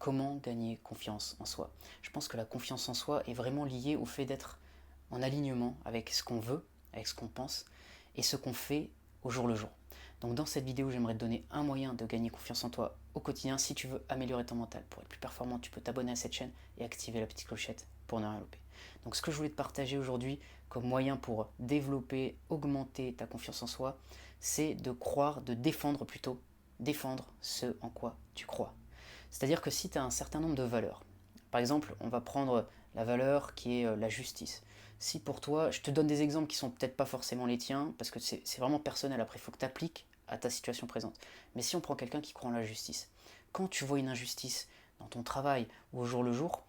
comment gagner confiance en soi. Je pense que la confiance en soi est vraiment liée au fait d'être en alignement avec ce qu'on veut, avec ce qu'on pense et ce qu'on fait au jour le jour. Donc dans cette vidéo, j'aimerais te donner un moyen de gagner confiance en toi au quotidien. Si tu veux améliorer ton mental pour être plus performant, tu peux t'abonner à cette chaîne et activer la petite clochette pour ne rien louper. Donc ce que je voulais te partager aujourd'hui comme moyen pour développer, augmenter ta confiance en soi, c'est de croire, de défendre plutôt, défendre ce en quoi tu crois. C'est-à-dire que si tu as un certain nombre de valeurs, par exemple, on va prendre la valeur qui est la justice. Si pour toi, je te donne des exemples qui sont peut-être pas forcément les tiens, parce que c'est vraiment personnel, après il faut que tu appliques à ta situation présente. Mais si on prend quelqu'un qui croit en la justice, quand tu vois une injustice dans ton travail ou au jour le jour,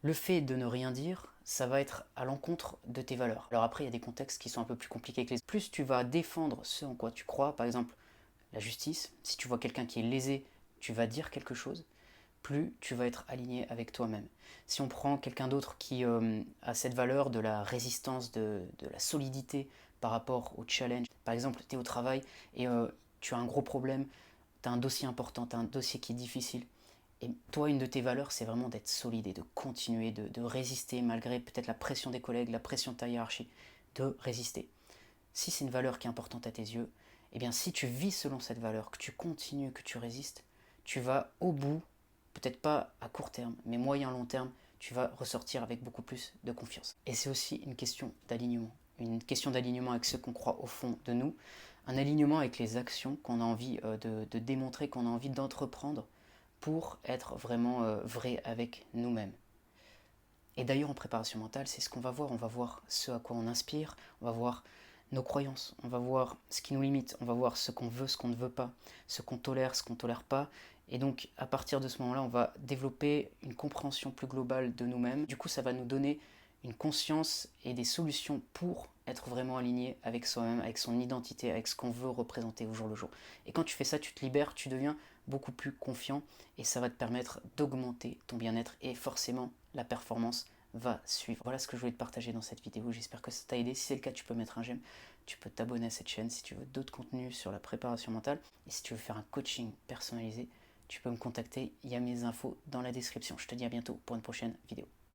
le fait de ne rien dire, ça va être à l'encontre de tes valeurs. Alors après, il y a des contextes qui sont un peu plus compliqués que les autres. Plus tu vas défendre ce en quoi tu crois, par exemple la justice, si tu vois quelqu'un qui est lésé, tu vas dire quelque chose, plus tu vas être aligné avec toi-même. Si on prend quelqu'un d'autre qui a cette valeur de la résistance, de la solidité par rapport au challenge, par exemple, tu es au travail et tu as un gros problème, tu as un dossier important, tu as un dossier qui est difficile, et toi, une de tes valeurs, c'est vraiment d'être solide et de continuer, de résister malgré peut-être la pression des collègues, la pression de ta hiérarchie, de résister. Si c'est une valeur qui est importante à tes yeux, eh bien si tu vis selon cette valeur, que tu continues, que tu résistes, tu vas au bout, peut-être pas à court terme, mais moyen long terme, tu vas ressortir avec beaucoup plus de confiance. Et c'est aussi une question d'alignement avec ce qu'on croit au fond de nous, un alignement avec les actions qu'on a envie de démontrer, qu'on a envie d'entreprendre pour être vraiment vrai avec nous-mêmes. Et d'ailleurs en préparation mentale, c'est ce qu'on va voir. On va voir ce à quoi on inspire, on va voir nos croyances, on va voir ce qui nous limite, on va voir ce qu'on veut, ce qu'on ne veut pas, ce qu'on tolère, ce qu'on ne tolère pas. Et donc à partir de ce moment-là, on va développer une compréhension plus globale de nous-mêmes. Du coup, ça va nous donner une conscience et des solutions pour être vraiment aligné avec soi-même, avec son identité, avec ce qu'on veut représenter au jour le jour. Et quand tu fais ça, tu te libères, tu deviens beaucoup plus confiant et ça va te permettre d'augmenter ton bien-être et forcément la performance va suivre. Voilà ce que je voulais te partager dans cette vidéo, j'espère que ça t'a aidé. Si c'est le cas, tu peux mettre un j'aime, tu peux t'abonner à cette chaîne si tu veux d'autres contenus sur la préparation mentale et si tu veux faire un coaching personnalisé, tu peux me contacter, il y a mes infos dans la description. Je te dis à bientôt pour une prochaine vidéo.